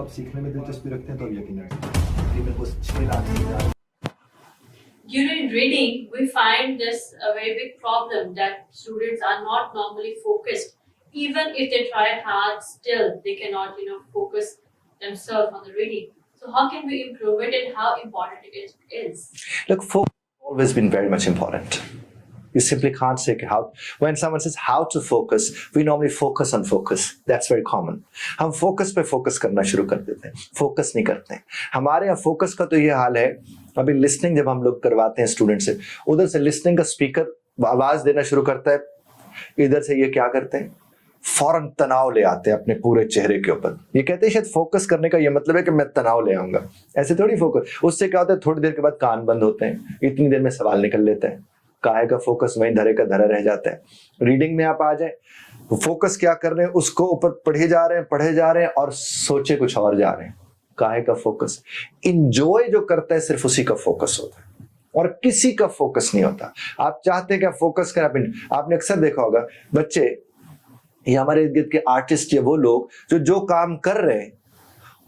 आप सीखने में दिलचस्पी रखते हैं तो अब यकीनन कि मेरे को 6 lakh During reading, we find this a very big problem that students are not normally focused. Even if they try hard, still they cannot, focus themselves on the reading. So how can we improve it and how important it is? Look, focus has always been very much important. You simply can't say how. When someone says how to focus, we normally focus on focus. That's very common. हम focus पे focus करना शुरू कर देते हैं, focus नहीं करते हैं. हमारे यहाँ focus का तो ये हाल है, अभी listening जब हम लोग करवाते हैं स्टूडेंट से, उधर से listening का स्पीकर आवाज देना शुरू करता है, इधर से ये क्या करते हैं, फौरन तनाव ले आते हैं अपने पूरे चेहरे के ऊपर. ये कहते हैं शायद फोकस करने का ये मतलब है कि मैं तनाव ले आऊंगा. ऐसे थोड़ी फोकस. उससे क्या होता है, थोड़ी देर के बाद कान बंद होते हैं, इतनी देर में सवाल निकल लेते हैं, काहे का फोकस वहीं धरे का धरा रह जाता है. रीडिंग में आप आ जाए, फोकस क्या कर रहे हैं, उसको ऊपर पढ़े जा रहे हैं और सोचे कुछ और जा रहे हैं. काहे का फोकस. इंजॉय जो करता है सिर्फ उसी का फोकस होता है और किसी का फोकस नहीं होता. आप चाहते हैं कि आप फोकस करें. आपने अक्सर देखा होगा बच्चे या हमारे इर्द गिर्द के आर्टिस्ट या वो लोग जो काम कर रहे हैं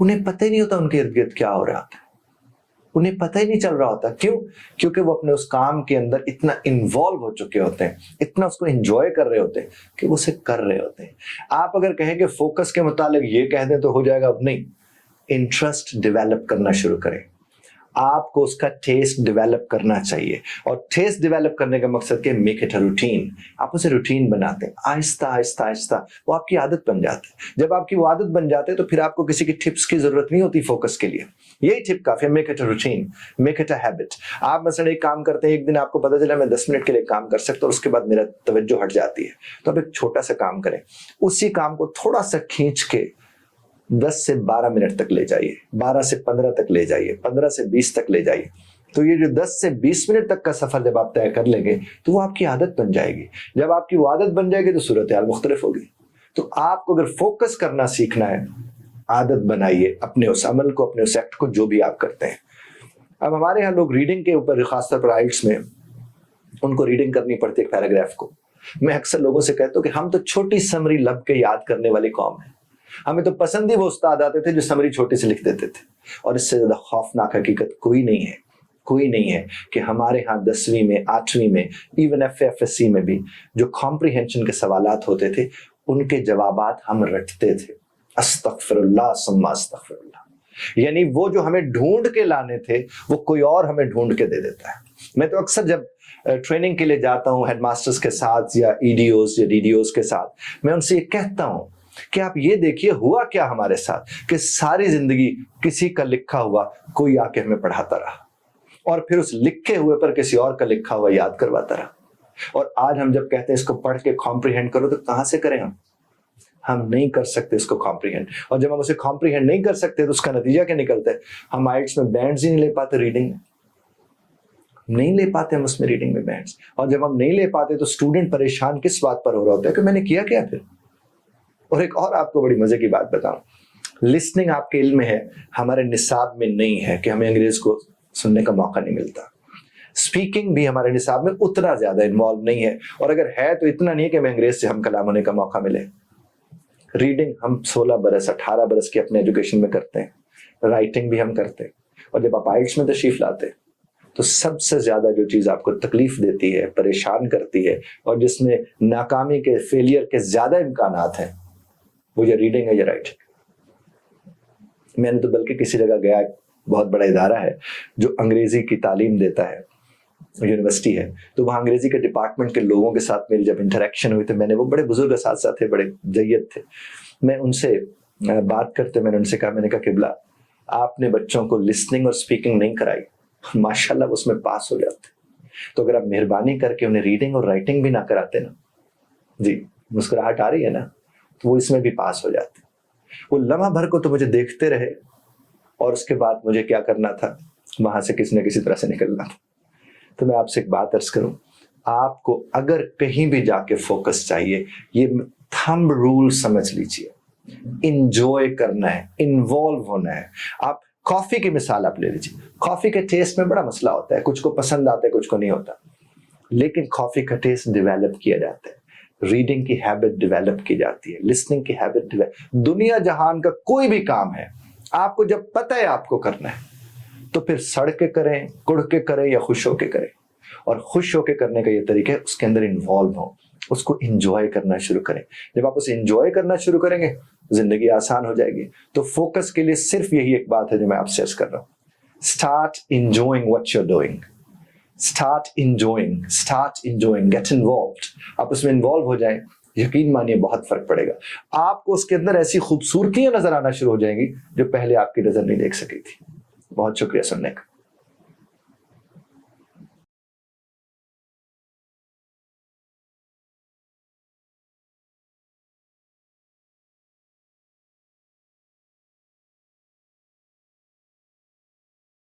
उन्हें पता ही नहीं होता उनके इर्द गिर्द क्या हो रहा था. उन्हें पता ही नहीं चल रहा होता. क्यों? क्योंकि वो अपने उस काम के अंदर इतना इन्वॉल्व हो चुके होते हैं, इतना उसको एंजॉय कर रहे होते हैं कि वो उसे कर रहे होते हैं. आप अगर कहें कि फोकस के मुतालिक ये कह दें तो हो जाएगा, अब नहीं. इंटरेस्ट डेवलप करना शुरू करें. आपको उसका टेस्ट डेवलप करना चाहिए और टेस्ट डेवलप करने का मकसद के मेक इट अ रूटीन. आप उसे रूटीन बनाते हैं, आहिस्ता आहिस्ता आहिस्ता वो आपकी आदत बन जाती है. जब आपकी वो आदत बन जाते हैं तो फिर आपको किसी की टिप्स की जरूरत नहीं होती फोकस के लिए. यही टिप काफी है, make it a routine, make it a habit. आप मसलन एक काम करते हैं, एक दिन आपको पता चला मैं 10 मिनट के लिए काम कर सकता हूँ और उसके बाद मेरा तवज्जो हट जाती है, तो आप एक छोटा सा काम करें. उसी काम को थोड़ा सा खींच के 10 से 12 मिनट तक ले जाइए, 12 से 15 तक ले जाइए, 15 से 20 तक ले जाइए. तो ये जो 10 से 20 मिनट तक का सफर जब आप तय कर लेंगे तो वो आपकी आदत बन जाएगी. जब आपकी वो आदत बन जाएगी तो सूरत हाल मुख्तलिफ होगी. तो आपको अगर फोकस करना सीखना है, आदत बनाइए अपने उस अमल को, अपने उस एक्ट को, जो भी आप करते हैं. अब हमारे यहाँ लोग रीडिंग के ऊपर, खासतौर पर आइल्स में उनको रीडिंग करनी पड़ती है पैराग्राफ को. मैं अक्सर लोगों से कहता हूँ कि हम तो छोटी समरी लब के याद करने वाली कौम है. हमें तो पसंद ही वो उस्ताद आते थे जो समरी छोटी से लिख देते थे. और इससे ज्यादा खौफनाक हकीकत कोई नहीं है कि हमारे यहाँ 10वीं में, 8वीं में, इवन FFSC में भी जो कॉम्प्रिहेंशन के सवालात होते थे उनके जवाबात हम रटते थे. अस्तगफिरुल्लाह सुम्मा अस्तगफिरुल्लाह. यानी वो जो हमें ढूंढ के लाने थे वो कोई और हमें ढूंढ के दे देता है. मैं तो अक्सर जब ट्रेनिंग के लिए जाता हूँ हेडमास्टर्स के साथ या EDOs या DDOs के साथ, मैं उनसे ये कहता हूँ कि आप ये देखिए हुआ क्या हमारे साथ कि सारी जिंदगी किसी का लिखा हुआ कोई आके हमें पढ़ाता रहा और फिर उस लिखे हुए पर किसी और का लिखा हुआ याद करवाता रहा. और आज हम जब कहते हैं इसको पढ़ के कॉम्प्रीहेंड करो तो कहां से करें हम नहीं कर सकते इसको कॉम्प्रीहेंड. और जब हम उसे कॉम्प्रीहेंड नहीं कर सकते तो उसका नतीजा क्या निकलता है, हम आइल्स में बैंड्स ही नहीं ले पाते, रीडिंग में नहीं ले पाते हम उसमें रीडिंग में बैंड्स. और जब हम नहीं ले पाते तो स्टूडेंट परेशान किस बात पर हो रहा होता है कि मैंने किया क्या फिर. और एक और आपको बड़ी मजे की बात बताऊं, लिसनिंग आपके इल्म में है, हमारे निसाब में नहीं है कि हमें अंग्रेज को सुनने का मौका नहीं मिलता. स्पीकिंग भी हमारे निसाब में उतना ज्यादा इन्वॉल्व नहीं है, और अगर है तो इतना नहीं कि हमें अंग्रेज से हम कलाम होने का मौका मिले. रीडिंग हम 16 बरस 18 बरस की अपने एजुकेशन में करते हैं, राइटिंग भी हम करते हैं. और जब आप आइल्स में तशरीफ लाते हैं तो सबसे ज्यादा जो चीज आपको तकलीफ देती है, परेशान करती है और जिसमें नाकामी के, फेलियर के ज्यादा इम्कानात हैं, वो ये रीडिंग है, ये राइटिंग. मैंने तो बल्कि किसी जगह गया, बहुत बड़ा इदारा है जो अंग्रेजी की तालीम देता है, यूनिवर्सिटी है, तो वहाँ अंग्रेजी के डिपार्टमेंट के लोगों के साथ मेरी जब इंटरेक्शन हुई तो मैंने, वो बड़े बुजुर्ग साथ थे, बड़े जय्यद थे, मैं उनसे बात करते मैंने उनसे कहा, मैंने कहा किबला आपने बच्चों को लिसनिंग और स्पीकिंग नहीं कराई, माशाल्लाह उसमें पास हो जाते, तो अगर आप मेहरबानी करके उन्हें रीडिंग और राइटिंग भी ना कराते ना, जी मुस्कुराहट आ रही है ना, तो वो इसमें भी पास हो जाते. वो लम्हा भर को तो मुझे देखते रहे और उसके बाद मुझे क्या करना था, वहां से किसी न किसी तरह से निकलना था. तो मैं आपसे एक बात अर्ज करूं, आपको अगर कहीं भी जाके फोकस चाहिए, ये थंब रूल समझ लीजिए, इंजॉय करना है, इन्वॉल्व होना है. आप कॉफी की मिसाल आप ले लीजिए, कॉफी के टेस्ट में बड़ा मसला होता है, कुछ को पसंद आता है कुछ को नहीं होता, लेकिन कॉफी का टेस्ट डेवलप किया जाता है, रीडिंग की हैबिट डेवलप की जाती है, लिसनिंग की हैबिट डेवलप. दुनिया जहान का कोई भी काम है آپ کو جب پتہ ہے آپ کو کرنا ہے تو پھر سڑ کے کریں, کڑ کے کریں یا خوش ہو کے کریں. اور خوش ہو کے کرنے کا یہ طریقہ ہے اس کے اندر انوالو ہو, اس کو انجوائے کرنا شروع کریں. جب آپ اسے انجوائے کرنا شروع کریں گے زندگی آسان ہو جائے گی. تو فوکس کے لیے صرف یہی ایک بات ہے جو میں آپ سے عرض کر رہا ہوں, start enjoying what you are doing. Start enjoying, get involved. آپ اس میں انوالو ہو جائیں, یقین مانیے بہت فرق پڑے گا. آپ کو اس کے اندر ایسی خوبصورتیاں نظر آنا شروع ہو جائیں گی جو پہلے آپ کی نظر نہیں دیکھ سکی تھی. بہت شکریہ سننے کا.